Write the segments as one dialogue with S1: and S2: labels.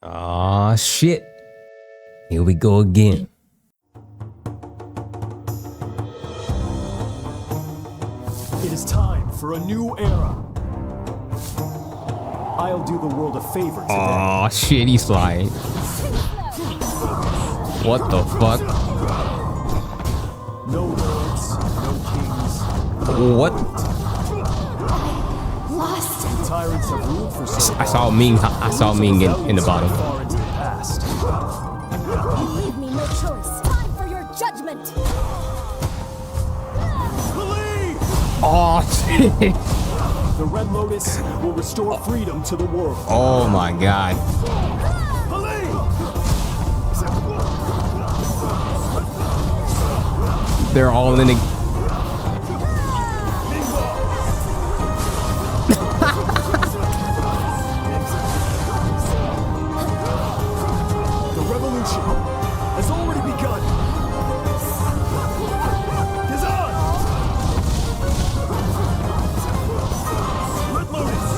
S1: Aw, shit. Here we go again.
S2: It is time for a new era. I'll do the world a favor today.
S1: Aw, shit, he's flying. What the fuck?
S2: No lords, no kings.
S1: What?
S3: Lost.
S2: The tyrants have ruled for so long.
S1: I saw Ming in the bottom.
S2: Far into the past.
S3: You leave me no choice. Time for your judgment.
S2: Believe!
S1: Oh shit.
S2: The Red Lotus will restore freedom to the world.
S1: Oh my god.
S2: Believe!
S1: They're all in it.
S2: The revolution has already begun. Kazan! Red Lotus!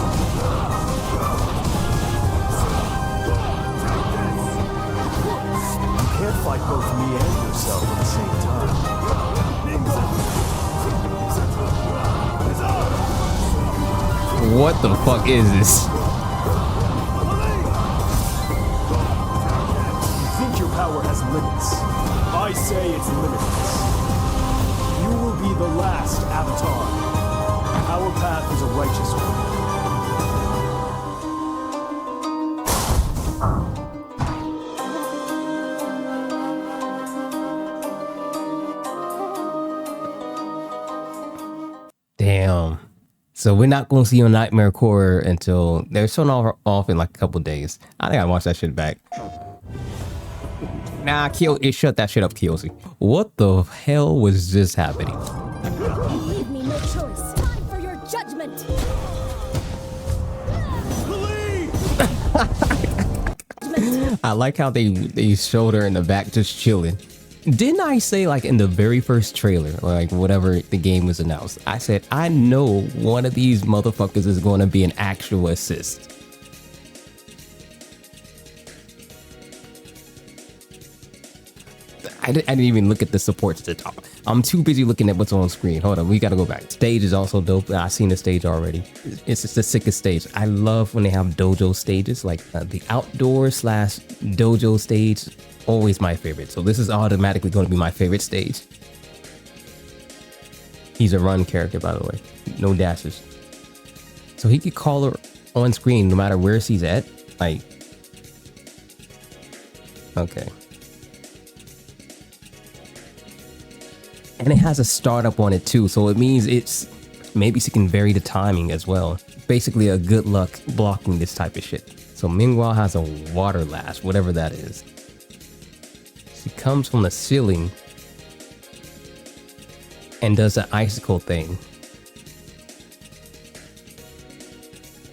S2: You can't fight both me and yourself at the same time.
S1: What the fuck is this?
S2: You think your power has limits. I say it's limitless. You will be the last Avatar. Our path is a righteous one.
S1: Damn. So we're not going to see a Nightmare Core until they're showing off in like a couple days. I think I watched that shit back. Nah, it shut that shit up, Kiyoshi. What the hell was just happening?
S3: You leave me no choice. Time for your judgment.
S1: I like how they showed her in the back just chilling. Didn't I say like in the very first trailer or like whatever the game was announced, I said, I know one of these motherfuckers is going to be an actual assist. I didn't even look at the supports at the top. I'm too busy looking at what's on screen. Hold on, we got to go back. Stage is also dope. I've seen the stage already. It's just the sickest stage. I love when they have dojo stages, like the outdoor / dojo stage. Always my favorite. So this is automatically going to be my favorite stage. He's a run character, by the way. No dashes. So he could call her on screen no matter where she's at. Like, okay. And it has a startup on it too, so it means maybe she can vary the timing as well. Basically a good luck blocking this type of shit. So Mingguo has a water lash, whatever that is. She comes from the ceiling and does the icicle thing.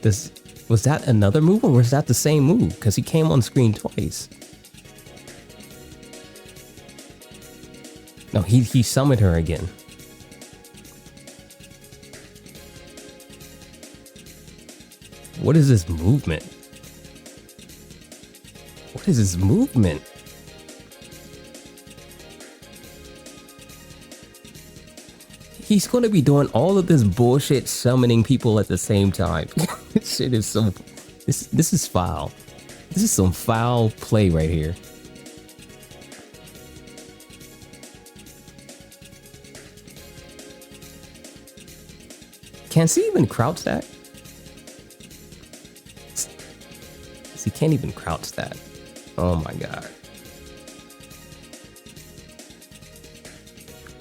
S1: Was that another move or was that the same move? Because he came on screen twice. No, he summoned her again. What is this movement? What is this movement? He's going to be doing all of this bullshit summoning people at the same time. This shit is so... This is foul. This is some foul play right here. Can she even crouch that? She can't even crouch that. Oh my god.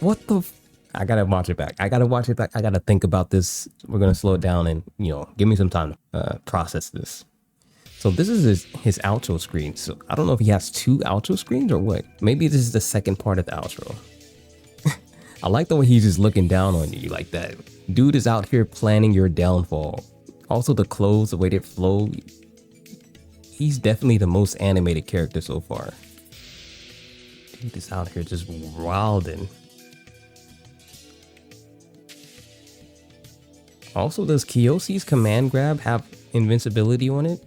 S1: What the... I gotta watch it back. I gotta watch it back. I gotta think about this. We're gonna slow it down and, you know, give me some time to process this. So this is his outro screen. So I don't know if he has 2 outro screens or what. Maybe this is the second part of the outro. I like the way he's just looking down on you like that. Dude is out here planning your downfall. Also the clothes, the way they flow. He's definitely the most animated character so far. Dude is out here just wilding. Also, does Kiyoshi's command grab have invincibility on it?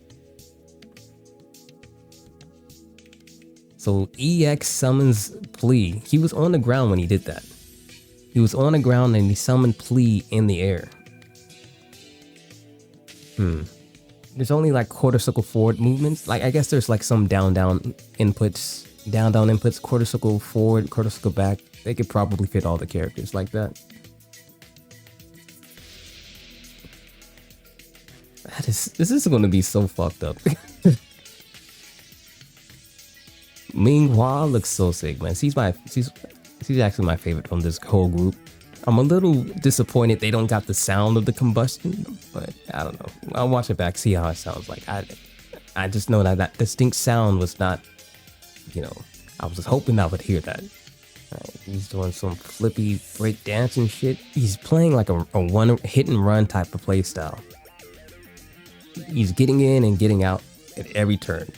S1: So EX summons Plea. He was on the ground when he did that. He was on the ground and he summoned Plea in the air. There's only like quarter circle forward movements. Like I guess there's like some down inputs, quarter circle forward, quarter circle back. They could probably fit all the characters like that. This is going to be so fucked up. Minghua looks so sick, man. She's actually my favorite from this whole group. I'm a little disappointed they don't got the sound of the combustion, but I don't know. I'll watch it back, see how it sounds like. I just know that distinct sound was not, you know, I was just hoping I would hear that. He's doing some flippy break dancing shit. He's playing like a one hit and run type of play style. He's getting in and getting out at every turn.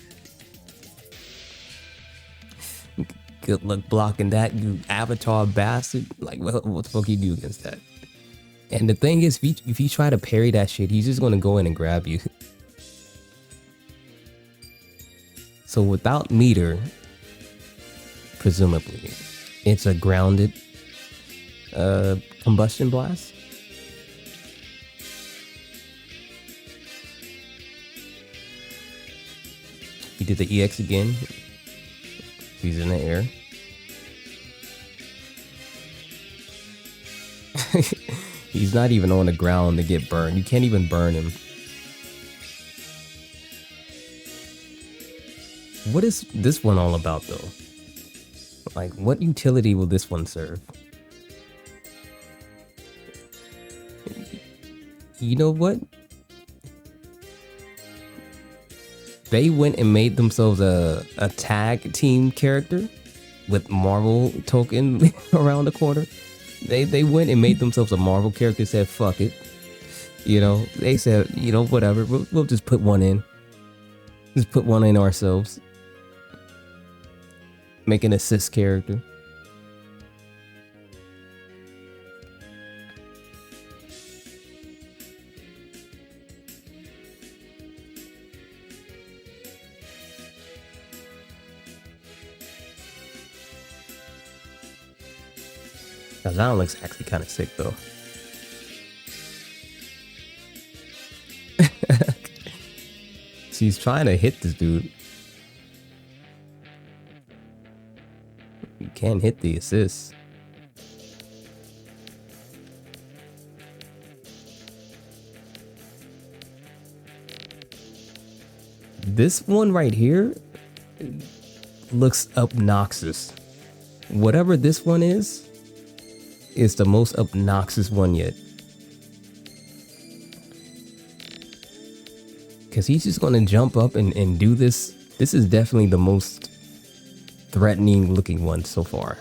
S1: Good luck blocking that, you avatar bastard. Like, what the fuck you do against that? And the thing is, if you try to parry that shit, he's just gonna go in and grab you. So without meter, presumably, it's a grounded combustion blast. He did the EX again. He's in the air. He's not even on the ground to get burned. You can't even burn him. What is this one all about though? Like, what utility will this one serve? You know what? They went and made themselves a tag team character with Marvel token around the corner. They went and made themselves a Marvel character, said fuck it. You know, they said, you know, whatever, we'll just put one in. Just put one in ourselves. Make an assist character. That looks actually kind of sick though. She's trying to hit this dude. You can't hit the assist. This one right here looks obnoxious. Whatever this one is the most obnoxious one yet. Because he's just going to jump up and do this. This is definitely the most threatening looking one so far.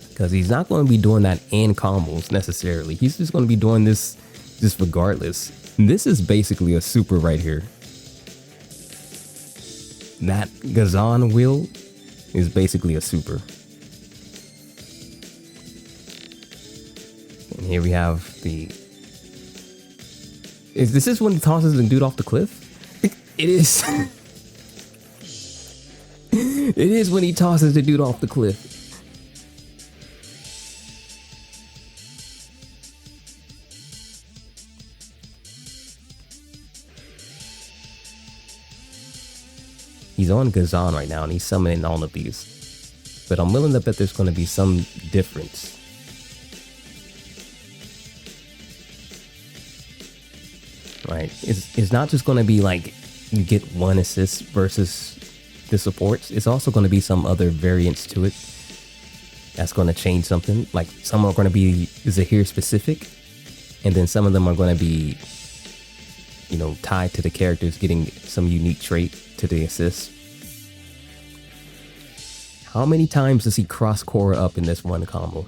S1: Because he's not going to be doing that in combos necessarily. He's just going to be doing this just regardless. This is basically a super right here. That Gazan wheel is basically a super. And here we have the... Is this when he tosses the dude off the cliff? It is. It is when he tosses the dude off the cliff. He's on Gazan right now and he's summoning all of these. But I'm willing to bet there's going to be some difference. Right? It's not just going to be like you get one assist versus the supports. It's also going to be some other variants to it. That's going to change something. Like some are going to be Zaheer specific. And then some of them are going to be, you know, tied to the characters getting some unique trait to the assist. How many times does he cross core up in this one combo?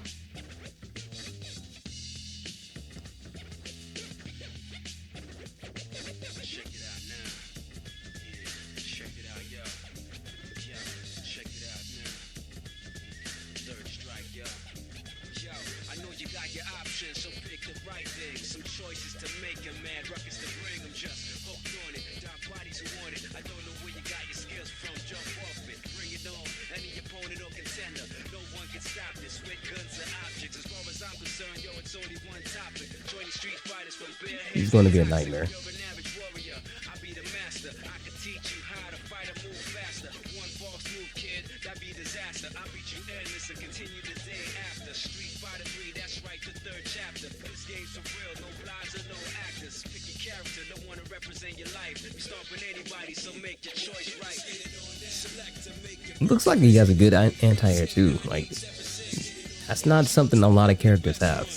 S4: choices to make him mad, ruckus to bring him just hooked on it. Dark bodies who want it. I don't know where you got your skills from. Jump off it, bring it on. Any opponent or contender, no one can stop this. With guns or objects, as far as I'm concerned, yo, it's only one topic. Join the street fighters from bare hands.
S1: He's going to be a nightmare.
S4: You're an average warrior. I be the master. I can teach you how to fight and move faster. One false move, kid, that be disaster. I beat you endless and continue the day after. Street Fighter 3, that's right, the third chapter. This game's for real, no blinds or no actors. Pick your character, don't want to represent your life. You stomping anybody, so make your choice right.
S1: Looks like he has a good anti-air too. Like, that's not something a lot of characters have.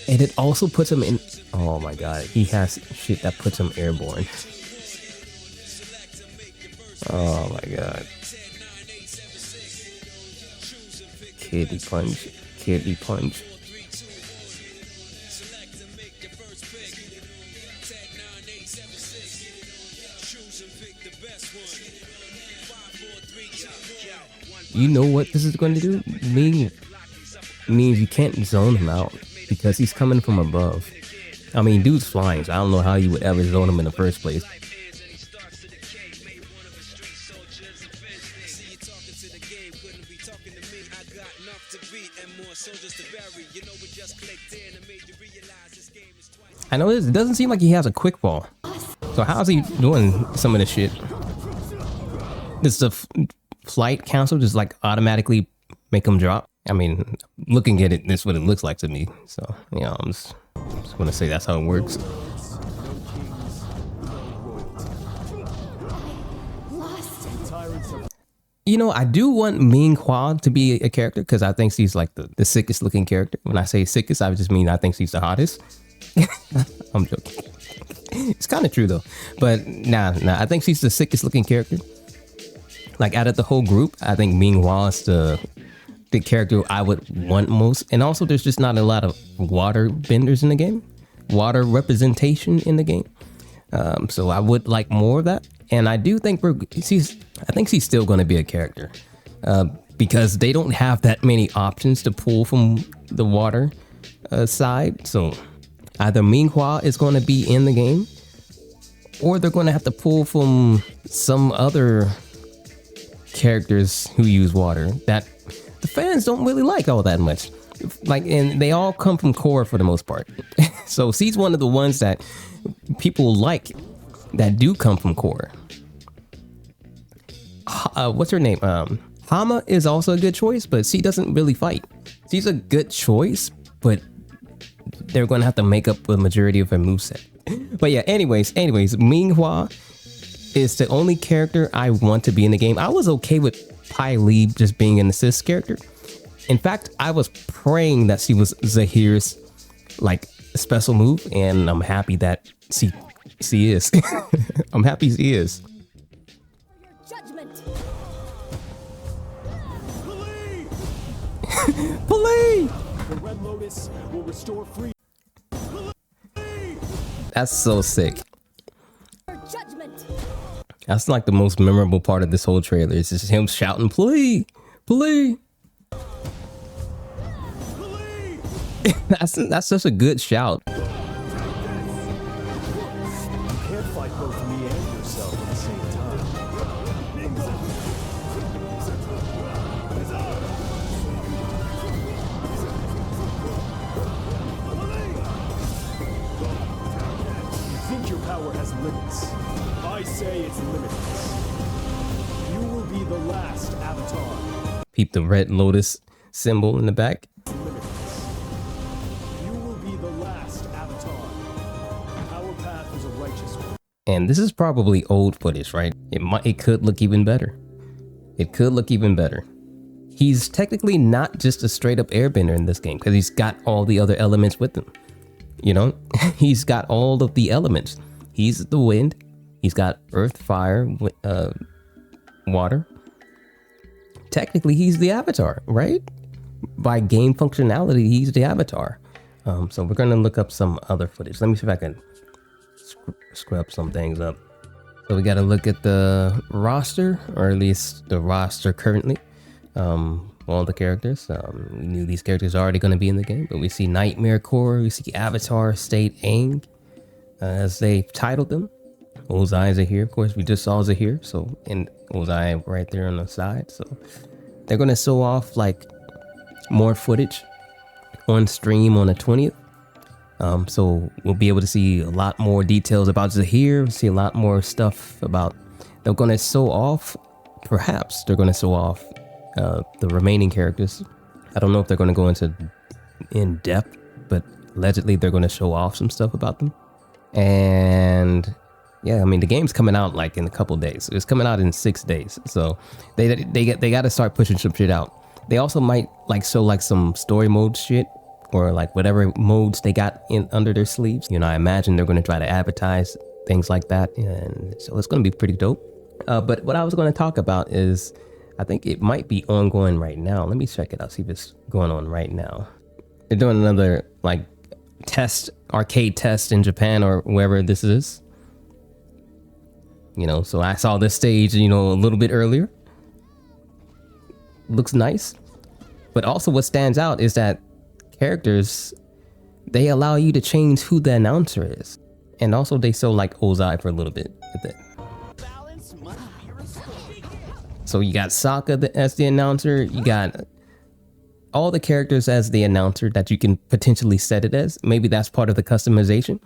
S1: And it also puts him in. Oh my god, he has shit that puts him airborne. Oh my god. Kidney punch. Kidney punch. You know what this is going to do? Means you can't zone him out because he's coming from above. I mean, dude's flying, so I don't know how you would ever zone him in the first place. I know this. It doesn't seem like he has a quick ball. So how's he doing some of this shit? Does the flight council just like automatically make him drop? I mean, looking at it, this is what it looks like to me. So, you know, I'm just gonna say that's how it works. You know, I do want Ming Hua to be a character because I think she's like the sickest looking character. When I say sickest, I just mean I think she's the hottest. I'm joking. It's kind of true though. But nah, I think she's the sickest looking character. Like out of the whole group, I think Ming Hua is the character I would want most. And also there's just not a lot of water benders in the game. Water representation in the game. So I would like more of that. And I do think I think she's still going to be a character because they don't have that many options to pull from the water side. So either Ming Hua is going to be in the game or they're going to have to pull from some other characters who use water that the fans don't really like all that much. Like, and they all come from core for the most part. So she's one of the ones that people like that do come from core. What's her name? Hama is also a good choice, but she doesn't really fight. She's a good choice, but they're going to have to make up the majority of her moveset. But yeah, anyways, Ming Hua is the only character I want to be in the game. I was okay with Pai Li just being an assist character. In fact, I was praying that she was Zaheer's like special move, and I'm happy that she is. I'm happy she is.
S3: Judgment.
S1: Police!
S2: The Red Lotus will restore freedom.
S1: That's so sick.
S3: Judgment.
S1: That's like the most memorable part of this whole trailer. It's just him shouting, "Please, please." That's such a good shout.
S2: You can't fight both me and yourself at the same time. You think your power has limits? I say it's limitless. You will be the last avatar.
S1: Peep the Red Lotus symbol in the back. And this is probably old footage, right? It could look even better. It could look even better. He's technically not just a straight up airbender in this game because he's got all the other elements with him. You know, he's got all of the elements. He's the wind. He's got earth, fire, water. Technically, he's the avatar, right? By game functionality, he's the avatar. So we're gonna look up some other footage. Let me see if I can scrub some things up. So we got to look at the roster, or at least the roster currently. all the characters. We knew these characters are already going to be in the game, but we see Nightmare Core, we see Avatar, State, Aang, as they titled them. Ozai is here, of course. We just saw Zaheer, so and Ozai right there on the side. So they're going to show off like more footage on stream on the 20th. So we'll be able to see a lot more details about Zaheer, see a lot more stuff about, they're going to show off, perhaps they're going to show off the remaining characters. I don't know if they're going to go into in depth, but allegedly they're going to show off some stuff about them. And yeah, I mean, the game's coming out like in a couple days. It's coming out in 6 days. So they got to start pushing some shit out. They also might like show like some story mode shit, or like whatever modes they got in under their sleeves. You know, I imagine they're going to try to advertise things like that. And so it's going to be pretty dope. But what I was going to talk about is, I think it might be ongoing right now. Let me check it out, see if it's going on right now. They're doing another like arcade test in Japan or wherever this is. You know, so I saw this stage, you know, a little bit earlier. Looks nice. But also what stands out is that characters, they allow you to change who the announcer is. And also they show like Ozai for a little bit. So you got Sokka as the announcer, you got all the characters as the announcer that you can potentially set it as. Maybe that's part of the customization.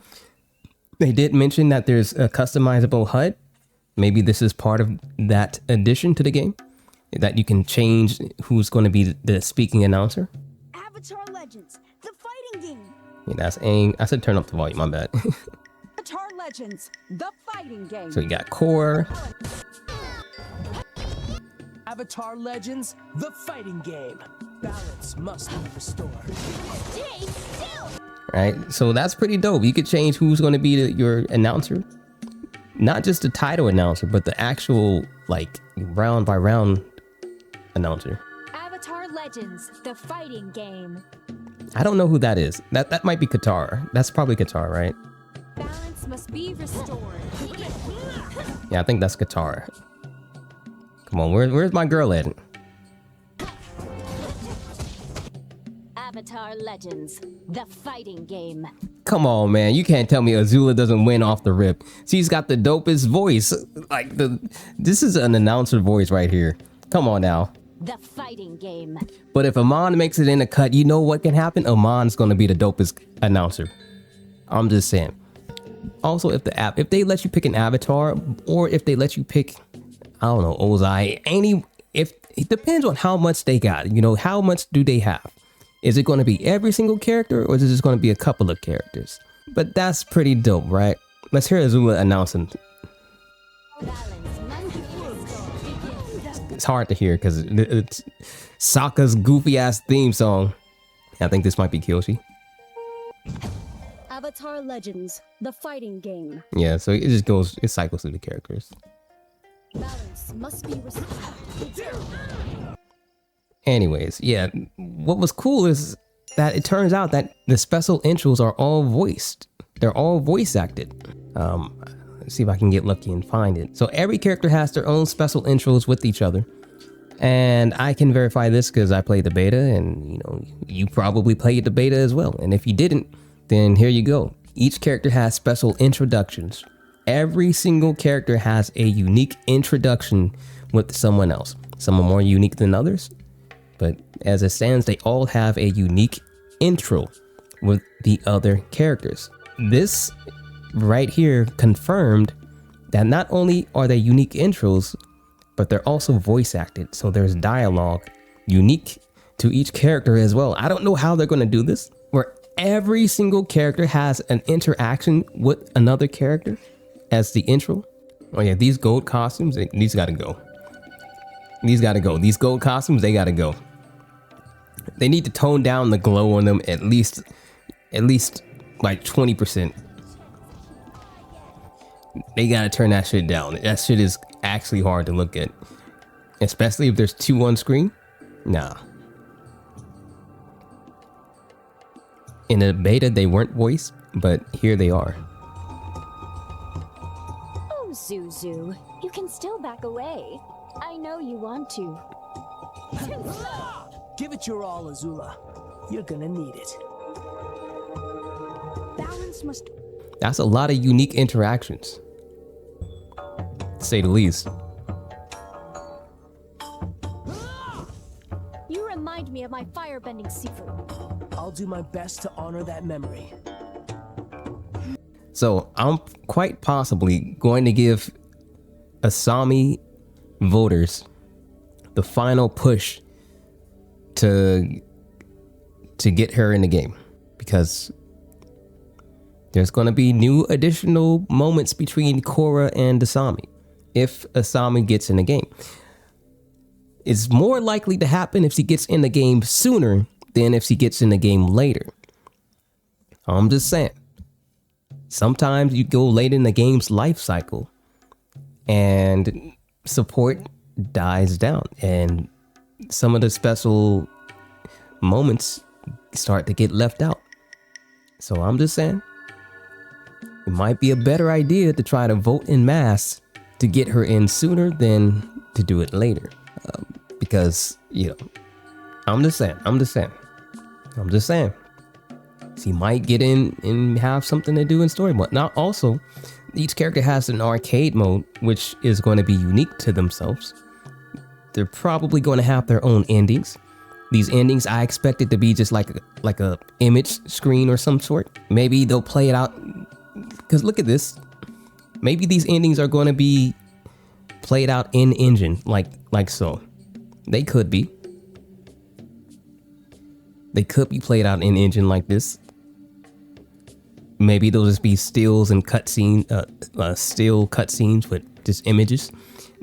S1: They did mention that there's a customizable HUD. Maybe this is part of that addition to the game, that you can change who's going to be the speaking announcer.
S3: Avatar Legends, the fighting game.
S1: Yeah, that's Aang. I said turn up the volume, my bad.
S3: Avatar Legends, the fighting game.
S1: So you got Core.
S2: Avatar Legends, the fighting game. Balance must be restored.
S3: Stay still.
S1: Right, so that's pretty dope. You could change who's going to be your announcer. Not just the title announcer, but the actual like round by round announcer.
S3: Avatar Legends, the fighting game.
S1: I don't know who that is. That might be Qatar. That's probably Qatar, right?
S3: Balance must be restored.
S1: Yeah, I think that's Qatar. Come on, where's my girl at?
S3: Avatar Legends, the fighting game.
S1: Come on, man. You can't tell me Azula doesn't win off the rip. She's got the dopest voice. Like this is an announcer voice right here. Come on now.
S3: The fighting game.
S1: But if Amon makes it in a cut, you know what can happen? Amon's gonna be the dopest announcer. I'm just saying. Also, if they let you pick an avatar, or if they let you pick, I don't know, Ozai, it depends on how much they got. You know, how much do they have? Is it going to be every single character, or is it just going to be a couple of characters? But that's pretty dope, right? Let's hear Azula announcing. It's hard to hear because it's Sokka's goofy ass theme song. I think this might be Kyoshi.
S3: Avatar Legends, the fighting game.
S1: Yeah, so it cycles through the characters.
S3: Balance must be restored.
S1: Anyways, yeah, what was cool is that it turns out that the special intros are all voiced. They're all voice acted. Let's see if I can get lucky and find it. So every character has their own special intros with each other. And I can verify this because I played the beta, and you know, you probably played the beta as well. And if you didn't, then here you go. Each character has special introductions. Every single character has a unique introduction with someone else. Some are more unique than others. But as it stands, they all have a unique intro with the other characters. This right here confirmed that not only are they unique intros, but they're also voice acted. So there's dialogue unique to each character as well. I don't know how they're going to do this, where every single character has an interaction with another character as the intro. Oh yeah, these gold costumes, these gotta go. These gotta go. These gold costumes, they gotta go. They need to tone down the glow on them at least like 20%. They gotta turn that shit down. That shit is actually hard to look at, especially if there's two on screen. Nah. In the beta, they weren't voiced, but here they are.
S3: Oh, Zuzu, you can still back away. I know you want to. Too slow.
S2: Give it your all, Azula. You're gonna need it.
S3: Balance must.
S1: That's a lot of unique interactions, to say the least.
S3: You remind me of my firebending Sifu.
S2: I'll do my best to honor that memory.
S1: So I'm quite possibly going to give Asami voters the final push to get her in the game, because there's going to be new additional moments between Korra and Asami if Asami gets in the game. It's more likely to happen if she gets in the game sooner than if she gets in the game later. I'm just saying. Sometimes you go late in the game's life cycle and support dies down, and some of the special moments start to get left out. So I'm just saying, it might be a better idea to try to vote in mass to get her in sooner than to do it later. Because, you know, I'm just saying. She might get in and have something to do in story mode. Now, also, each character has an arcade mode, which is going to be unique to themselves. They're probably going to have their own endings. These endings, I expect it to be just like a image screen or some sort. Maybe they'll play it out. Because look at this. Maybe these endings are going to be played out in engine, like so. They could be. They could be played out in engine like this. Maybe they'll just be stills and still cutscenes with just images.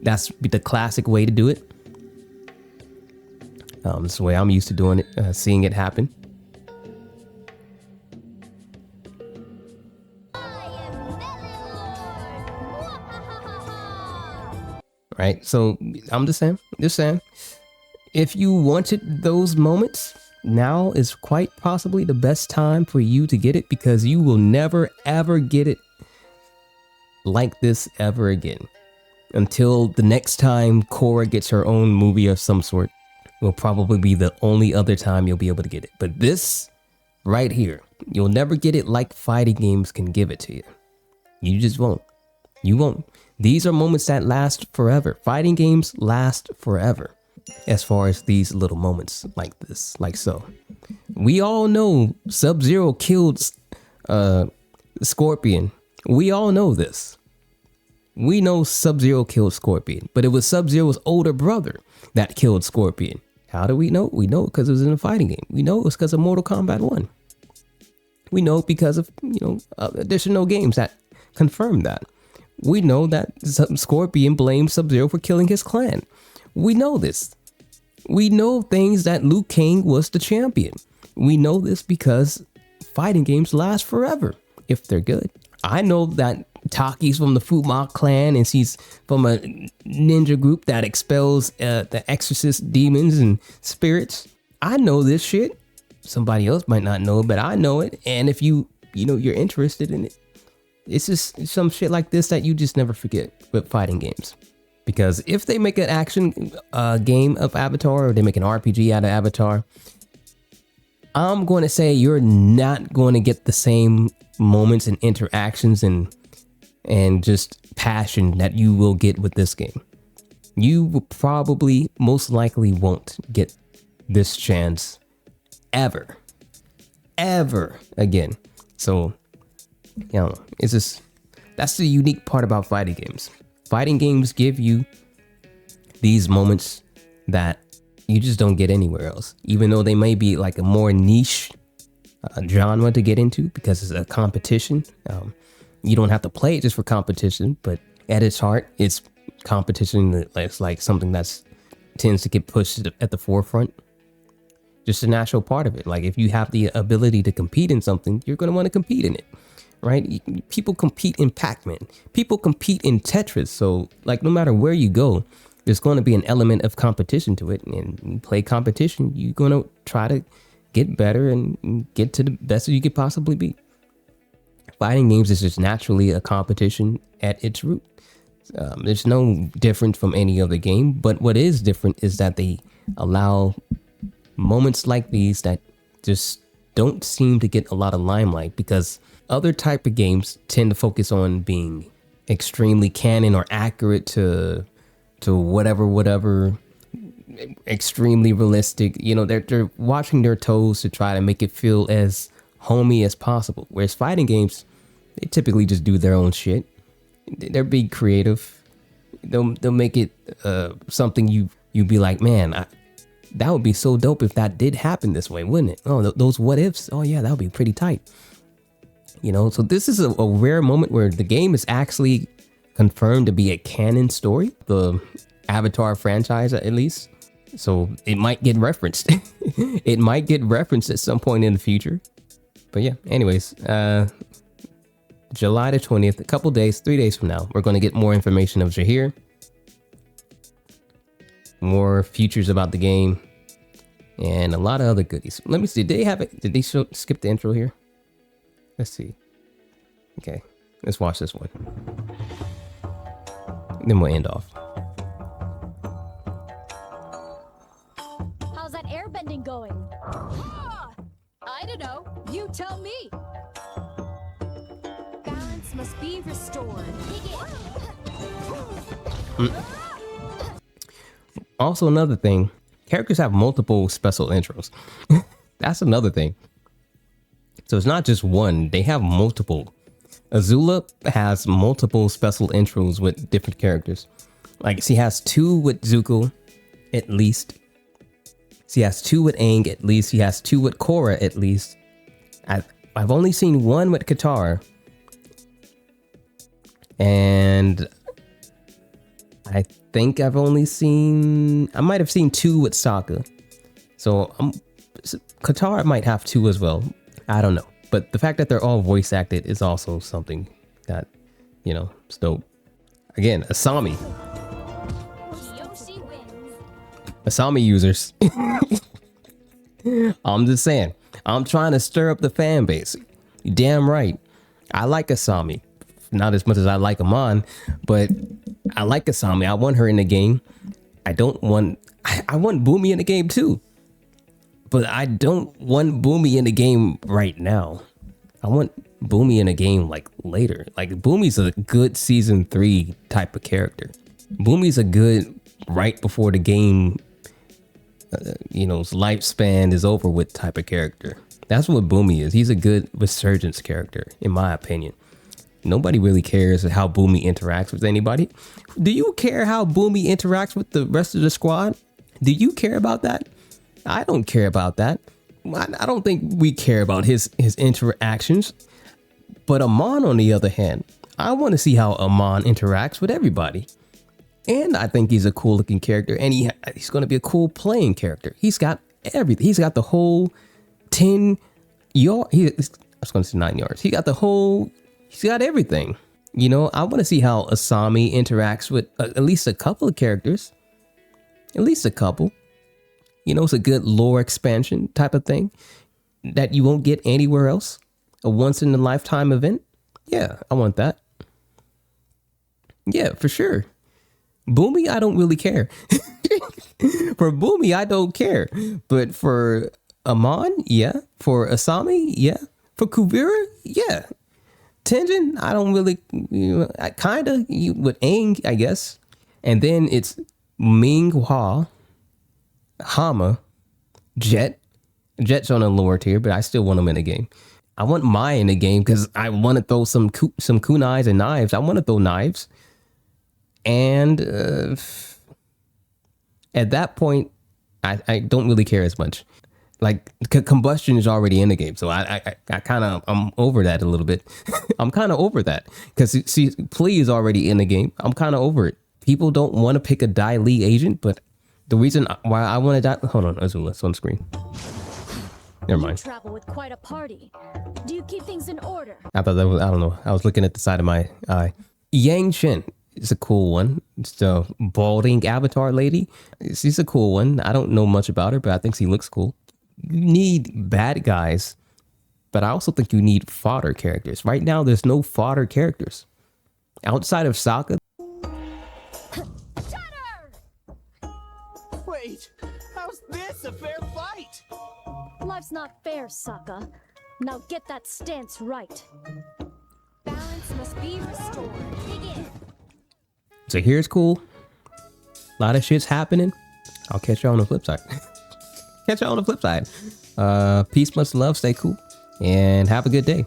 S1: That's the classic way to do it. This is the way I'm used to doing it, seeing it happen. Right, so I'm just saying, if you wanted those moments, now is quite possibly the best time for you to get it, because you will never ever get it like this ever again. Until the next time Korra gets her own movie of some sort, will probably be the only other time you'll be able to get it. But this right here, you'll never get it like fighting games can give it to you. You just won't. You won't. These are moments that last forever. Fighting games last forever. As far as these little moments like this, like so. We all know Sub-Zero killed Scorpion. We all know this. We know Sub-Zero killed Scorpion, but it was Sub-Zero's older brother that killed Scorpion. How do we know? We know because it was in a fighting game. We know it was because of Mortal Kombat 1. We know because of, additional games that confirm that. We know that Scorpion blamed Sub-Zero for killing his clan. We know this. We know things that Liu Kang was the champion. We know this because fighting games last forever if they're good. I know that Taki's from the Fuma clan and she's from a ninja group that expels the exorcist demons and spirits. I know this shit. Somebody else might not know it, but I know it. And if you're interested in it, it's just some shit like this that you just never forget with fighting games. Because if they make an action game of Avatar, or they make an RPG out of Avatar, I'm going to say you're not going to get the same moments and interactions and just passion that you will get with this game. You will probably, most likely won't get this chance ever again. So, it's just, that's the unique part about fighting games. Fighting games give you these moments that you just don't get anywhere else, even though they may be like a more niche genre to get into because it's a competition. You don't have to play it just for competition, but at its heart, it's competition. It's like something that's tends to get pushed at the forefront. Just a natural part of it. Like if you have the ability to compete in something, you're going to want to compete in it. Right? People compete in Pac-Man. People compete in Tetris. So like no matter where you go, there's going to be an element of competition to it. And you play competition, you're going to try to get better and get to the best that you could possibly be. Fighting games is just naturally a competition at its root. There's no different from any other game. But what is different is that they allow moments like these that just don't seem to get a lot of limelight, because other type of games tend to focus on being extremely canon or accurate to whatever, extremely realistic. You know, they're watching their toes to try to make it feel as homey as possible. Whereas fighting games, they typically just do their own shit. They're being creative. They'll make it something you'd be like, man, that would be so dope if that did happen this way, wouldn't it? Oh, those what ifs. Oh yeah, that would be pretty tight. You know, so this is a rare moment where the game is actually confirmed to be a canon story, the Avatar franchise at least. So it might get referenced. It might get referenced at some point in the future. But yeah, anyways, July the 20th, a couple days, 3 days from now, we're going to get more information of Zaheer, more features about the game, and a lot of other goodies. Let me see. Did they have it? Did they skip the intro here? Let's see. Okay, let's watch this one. Then we'll end off.
S3: How's that airbending going? I don't know. You tell me. Balance must be restored.
S1: Also, another thing, characters have multiple special intros. That's another thing. So it's not just one, they have multiple. Azula has multiple special intros with different characters. Like, she has 2 with Zuko, at least. She has 2 with Aang, at least. She has 2 with Korra, at least. I've only seen 1 with Katara. And I think I've only seen... I might have seen 2 with Sokka. So Katara might have 2 as well. I don't know. But the fact that they're all voice acted is also something that, you know, is dope. Again, Asami. Asami users. I'm just saying. I'm trying to stir up the fan base. You damn right. I like Asami. Not as much as I like Amon, but I like Asami. I want her in the game. I want Boomy in the game too. But I don't want Boomy in the game right now. I want Boomy in a game like later. Like, Boomy's a good season 3 type of character. Boomy's a good right before the game, you know, lifespan is over with type of character. That's what Boomy is. He's a good resurgence character, in my opinion. Nobody really cares how Boomy interacts with anybody. Do you care how Boomy interacts with the rest of the squad? Do you care about that? I don't care about that. I don't think we care about his interactions. But Amon, on the other hand, I want to see how Amon interacts with everybody. And I think he's a cool looking character, and he's going to be a cool playing character. He's got everything. He's got the whole 10 yards. I was going to say 9 yards. He's got everything. You know, I want to see how Asami interacts with at least a couple of characters. At least a couple. You know, it's a good lore expansion type of thing that you won't get anywhere else. A once in a lifetime event. Yeah, I want that. Yeah, for sure. Boomy, I don't really care. For Boomy, I don't care. But for Amon, yeah. For Asami, yeah. For Kuvira, yeah. Tenjin, I don't really, you know, kinda with Aang, I guess. And then it's Ming Hua, Hama, Jet. Jet's on a lower tier, but I still want him in the game. I want Mai in the game because I want to throw some kunais and knives. I want to throw knives. And at that point, I don't really care as much. Like, combustion is already in the game, so I kind of, I'm over that a little bit. I'm kind of over that because see, Plea is already in the game. I'm kind of over it. People don't want to pick a Dai Li agent, but the reason why I want to die, hold on, Azula, it's on screen. Never mind.
S3: You travel with quite a party. Do you keep things in order?
S1: I thought that was, I don't know. I was looking at the side of my eye. Yang Shen is a cool one. It's the balding avatar lady. She's a cool one. I don't know much about her, but I think she looks cool. You need bad guys, but I also think you need fodder characters. Right now, there's no fodder characters. Outside of Sokka.
S2: Wait, how
S5: a fair fight.
S3: Life's not fair, sucker. Now get that stance right. Balance must be restored. Begin.
S1: So here's cool. A lot of shit's happening. I'll catch you on the flip side. Catch you on the flip side. Peace, much love, stay cool, and have a good day.